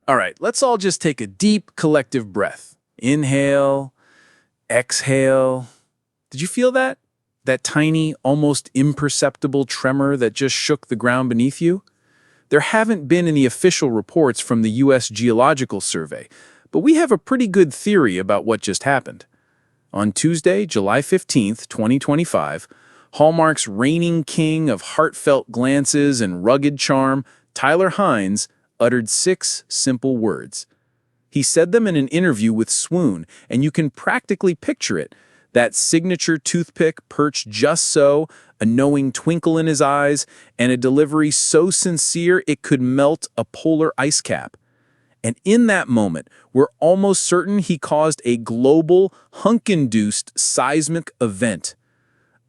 All right, let's all just take a deep collective breath. Inhale, exhale. Did you feel that? That tiny, almost imperceptible tremor that just shook the ground beneath you? There haven't been any official reports from the U.S. Geological Survey, but we have a pretty good theory about what just happened. On Tuesday, July 15th, 2025, Hallmark's reigning king of heartfelt glances and rugged charm, Tyler Hynes, uttered 6 simple words. He said them in an interview with Swoon, and you can practically picture it. That signature toothpick perched just so, a knowing twinkle in his eyes, and a delivery so sincere it could melt a polar ice cap. And in that moment, we're almost certain he caused a global, hunk-induced seismic event.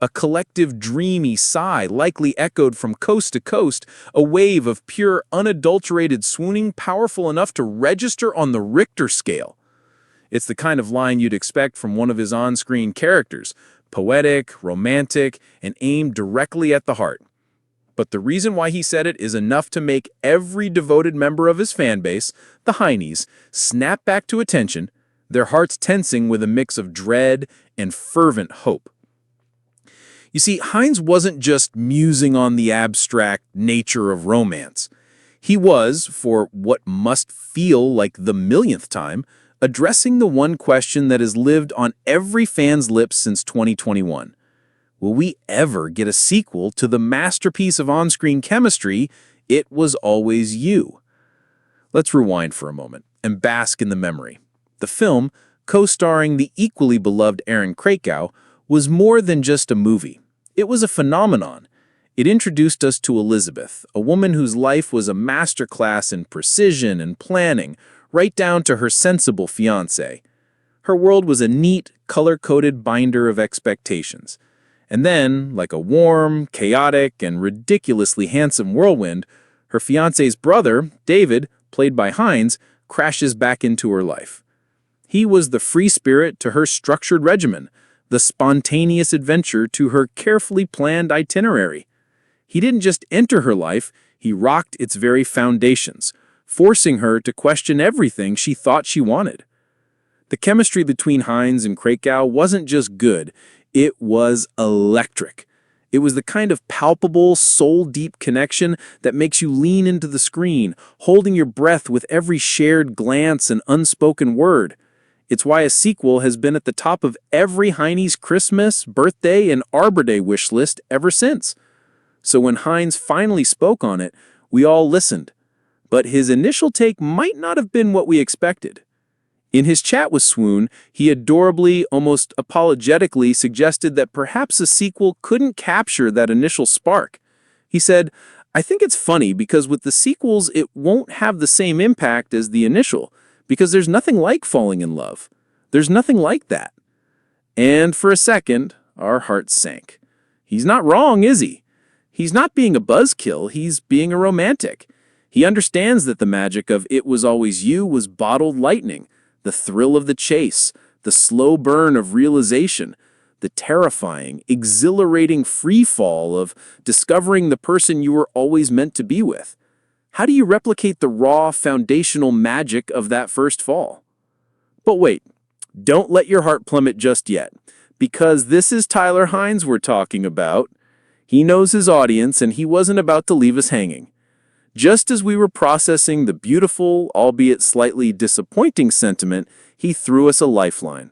A collective dreamy sigh likely echoed from coast to coast, a wave of pure, unadulterated swooning powerful enough to register on the Richter scale. It's the kind of line you'd expect from one of his on-screen characters, poetic, romantic, and aimed directly at the heart. But the reason why he said it is enough to make every devoted member of his fan base, the Hynes, snap back to attention, their hearts tensing with a mix of dread and fervent hope. You see, Hynes wasn't just musing on the abstract nature of romance. He was, for what must feel like the millionth time, addressing the one question that has lived on every fan's lips since 2021. Will we ever get a sequel to the masterpiece of on-screen chemistry, It Was Always You? Let's rewind for a moment and bask in the memory. The film, co-starring the equally beloved Aaron Krakow, was more than just a movie. It was a phenomenon. It introduced us to Elizabeth, a woman whose life was a masterclass in precision and planning, right down to her sensible fiancé. Her world was a neat, color-coded binder of expectations. And then, like a warm, chaotic, and ridiculously handsome whirlwind, her fiancé's brother, David, played by Hynes, crashes back into her life. He was the free spirit to her structured regimen, the spontaneous adventure to her carefully planned itinerary. He didn't just enter her life, he rocked its very foundations, forcing her to question everything she thought she wanted. The chemistry between Hynes and Krakow wasn't just good, it was electric. It was the kind of palpable, soul-deep connection that makes you lean into the screen, holding your breath with every shared glance and unspoken word. It's why a sequel has been at the top of every Hynes Christmas, birthday, and Arbor Day wish list ever since. So when Hynes finally spoke on it, we all listened. But his initial take might not have been what we expected. In his chat with Swoon, he adorably, almost apologetically suggested that perhaps a sequel couldn't capture that initial spark. He said, "I think it's funny because with the sequels it won't have the same impact as the initial, because there's nothing like falling in love. There's nothing like that." And for a second, our hearts sank. He's not wrong, is he? He's not being a buzzkill, he's being a romantic. He understands that the magic of It Was Always You was bottled lightning, the thrill of the chase, the slow burn of realization, the terrifying, exhilarating free fall of discovering the person you were always meant to be with. How do you replicate the raw, foundational magic of that first fall? But wait, don't let your heart plummet just yet, because this is Tyler Hynes we're talking about. He knows his audience, and he wasn't about to leave us hanging. Just as we were processing the beautiful, albeit slightly disappointing sentiment, he threw us a lifeline.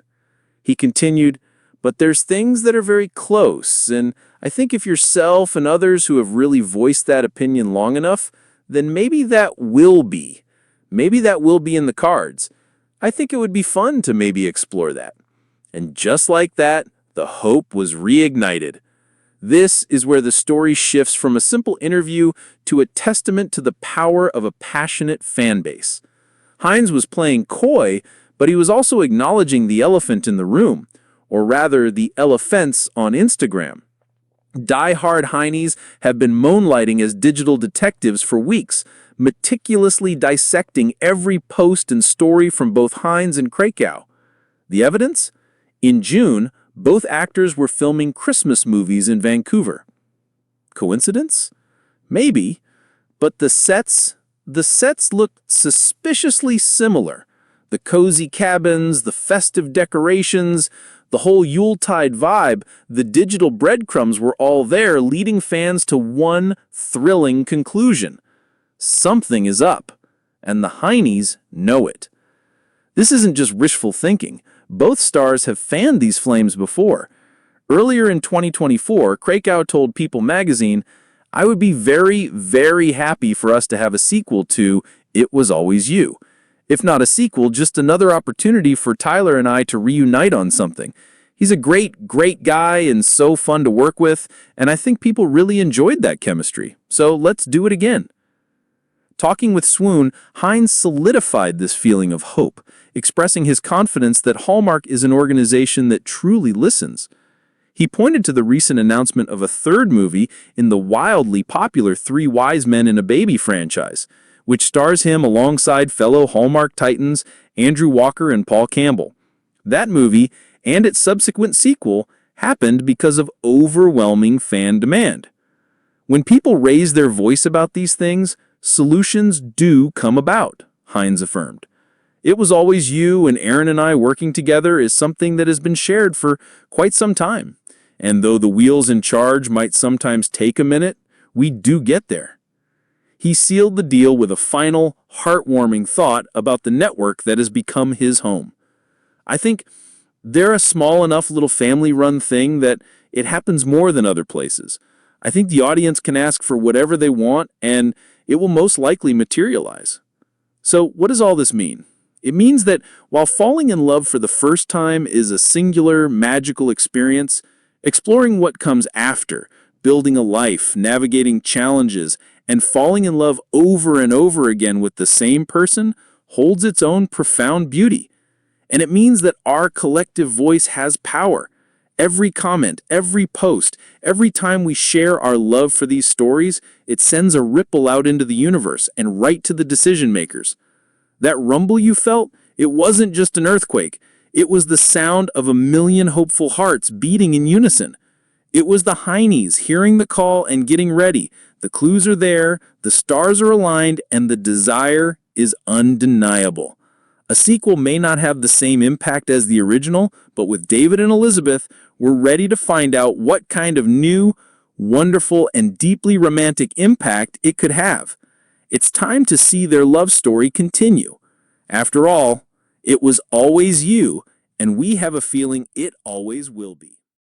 He continued, "But there's things that are very close, and I think if yourself and others who have really voiced that opinion long enough, then maybe that will be. Maybe that will be in the cards. I think it would be fun to maybe explore that." And just like that, the hope was reignited. This is where the story shifts from a simple interview to a testament to the power of a passionate fan base. Hynes was playing coy, but he was also acknowledging the elephant in the room, or rather the elephants on Instagram. Die-hard Hynes have been moonlighting as digital detectives for weeks, meticulously dissecting every post and story from both Hynes and Krakow. The evidence? In June, both actors were filming Christmas movies in Vancouver. Coincidence? Maybe, but the sets, The sets looked suspiciously similar. The cozy cabins, the festive decorations, the whole Yuletide vibe, the digital breadcrumbs were all there, leading fans to one thrilling conclusion. Something is up, and the Hynes know it. This isn't just wishful thinking. Both stars have fanned these flames before. Earlier in 2024, Krakow told People magazine, "I would be very, very happy for us to have a sequel to It Was Always You. If not a sequel, just another opportunity for Tyler and I to reunite on something. He's a great, great guy and so fun to work with, and I think people really enjoyed that chemistry. So let's do it again." Talking with Swoon, Hynes solidified this feeling of hope, expressing his confidence that Hallmark is an organization that truly listens. He pointed to the recent announcement of a third movie in the wildly popular Three Wise Men and a Baby franchise, which stars him alongside fellow Hallmark titans Andrew Walker and Paul Campbell. That movie, and its subsequent sequel, happened because of overwhelming fan demand. When people raise their voice about these things, solutions do come about, Hynes affirmed. It Was Always You and Aaron and I working together is something that has been shared for quite some time. And though the wheels in charge might sometimes take a minute, we do get there. He sealed the deal with a final, heartwarming thought about the network that has become his home. "I think they're a small enough little family-run thing that it happens more than other places. I think the audience can ask for whatever they want, and it will most likely materialize." So what does all this mean? It means that while falling in love for the first time is a singular, magical experience, exploring what comes after, building a life, navigating challenges, and falling in love over and over again with the same person holds its own profound beauty. And it means that our collective voice has power. Every comment, every post, every time we share our love for these stories, it sends a ripple out into the universe and right to the decision makers. That rumble you felt, it wasn't just an earthquake. It was the sound of a million hopeful hearts beating in unison. It was the Hynes hearing the call and getting ready. The clues are there, the stars are aligned, and the desire is undeniable. A sequel may not have the same impact as the original, but with David and Elizabeth, we're ready to find out what kind of new, wonderful, and deeply romantic impact it could have. It's time to see their love story continue. After all, it was always you, and we have a feeling it always will be.